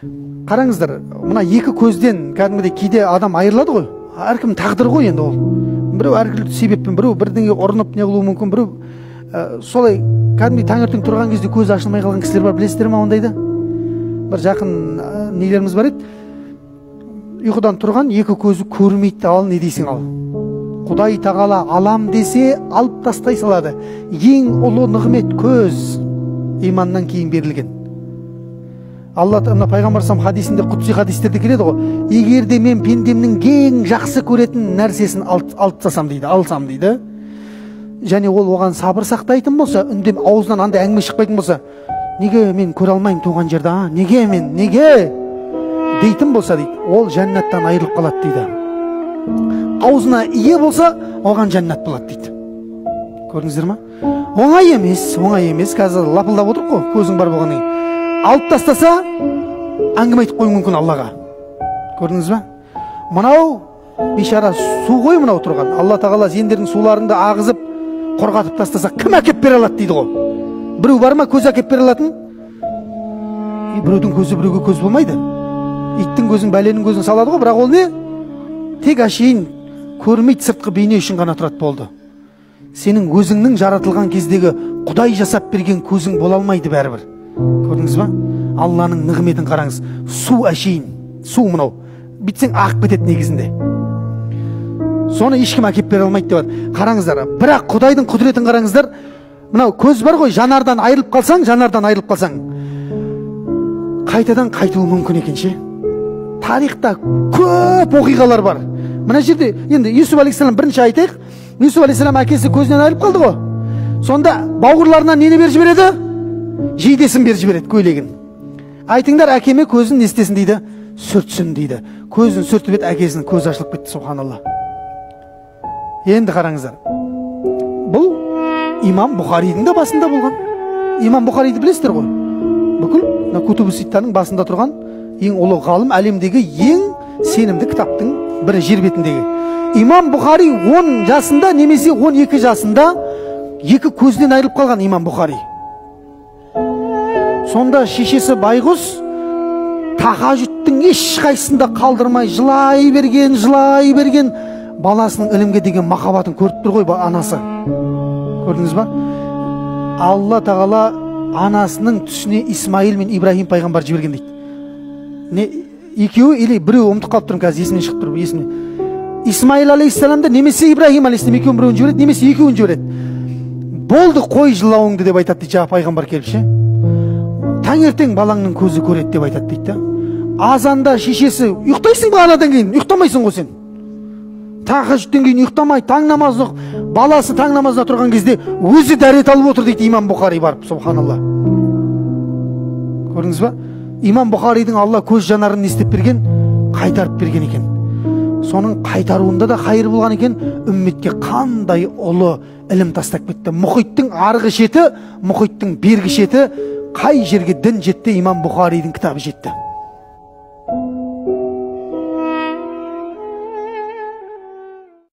Қараңыздар, мына екі көзден кәдімгідей кейде адам айырылады ғой. Әркім тағдыры ғой енді ол. Біреу әркілі себеппен, біреу бірдеңе ұрынып не қылуы мүмкін, біреу солай кәдімгідей таңертең тұрған кезде көзі ашылмай қалған кісілер бар, білесіздер ме ондайды? Бір жақын нелеріміз бар еді. Ұйқыдан тұрған екі көзі көрмейді, ал не дейсің ал? Құдай тағала алам десе алып тастай салады. Ең ұлы нығмет көз иманнан кейін берілген. Алла пайғамбар сам хадисінде, құдси хадистерде келеді ғой. Егер де мен пендемнің ең жақсы көретін нәрсесін алсам дейді. Және ол оған сабыр сақтайтын болса, үндем аузынан андай әңгіме шықпайтын болса, неге мен көре алмаймын туған жерде, неге дейтін болса дейді, ол жәннаттан айырылып қалады дейді. Аузына ие болса, оған жәннат болады дейді. Көрдіңіздер ма? Оңай емес, қазір лапылдап отыр ғой, көзің бар болғаннан кейін. Алып тастаса, әңгіме айтып қою мүмкін Аллаға. Көрдіңіз ба? Мынау бейшара су ғой мынау тұрған. Алла тағала сендердің суларыңды ағызып, қорғатып тастаса, кім әкеп бере алады дейді ғой. Біреу бар ма көз әкеп бере алатын? Біреудің көзі біреуге көз болмайды. Иттің көзін, бәленің көзін салады ғой, бірақ ол не? Тек әшейін көрмейді, сыртқы бейне үшін ғана тұрады болды. Сенің өзіңнің жаратылған кездегі Құдай жасап берген көзің бола алмайды бәрібір. Көрдіңіз ба? Алланың нығметін қараңыз. Су әшейін, су мынау. Бітсең ағып кетеді негізінде. Соны ешкім әкеп бере алмайды деп бар. Қараңыздар, бірақ Құдайдың құдіретін қараңыздар. Мынау көз бар ғой, жанардан айырылып қалсаң, қайтадан қайтуы мүмкін екен ше. Тарихта көп оқиғалар бар. Мына жерде енді Юсуф алейхиссалам бірінші айтайық. Юсуф алейхиссалам әкесі көзінен айырылып қалды ғой. Сонда бауырларынан нені беріп жібереді? Жейдесін беріп жібереді, көйлегін. Айтыңдар, әкеме көзін не істесін дейді? Сүртсін дейді. Көзін сүртіп еді, әкесінің көзі ашылып кетті, субханалла. Енді қараңыздар. Бұл имам Бұхаридің да басында болған. Имам Бұхариді білесіздер ғой. Бүкіл Кутубу Ситтаның басында тұрған ең ұлы ғалым, әлемдегі ең сенімді кітаптың бірі, жер бетіндегі. Имам Бұхари 10 жасында немесе 12 жасында екі көзден айырылып қалған имам Бұхари. Сонда шешесі Байғұс тахажүттің ешқайсында қалдырмай жылай берген баласының ілімге деген махаббатын көріп тұр ғой анасы. Көрдіңіз ба? Алла тағала анасының түсіне Исмаил мен Ибрахим пайғамбар жіберген дейді. Екеуі или біреу ұмытып қалып тұрмын, қазір есімнен шығып тұр, есімнен. Исмаил алейхиссаламды немесе Ибрахим алейхиссалам екеуін біреуін жібереді, немесе екеуін жібереді. Болды, қой жылауыңды деп айтады дейді, жаңа пайғамбар келіп ше. Таңертең балаңның көзі көреді деп айтады дейді. Азанда шешесі, ұйықтайсың ба анадан кейін? Ұйықтамайсың ғой сен. Тахажүттен кейін ұйықтамай, таң намазы оқып, баласы таң намазына тұрған кезде өзі дәрет алып отыр дейді имам Бұхари барып, субханалла. Көрдіңіз ба? Имам Бұхаридің Алла көз жанарын естеп берген, қайтарып берген екен. Соның қайтаруында да қайыр болған екен, үмметке қандай ұлы ілім тастап кетті. Мұхиттың арғы шеті, мұхиттың бергі шеті, қай жерге дін жетті, имам Бұхаридің кітабы жетті.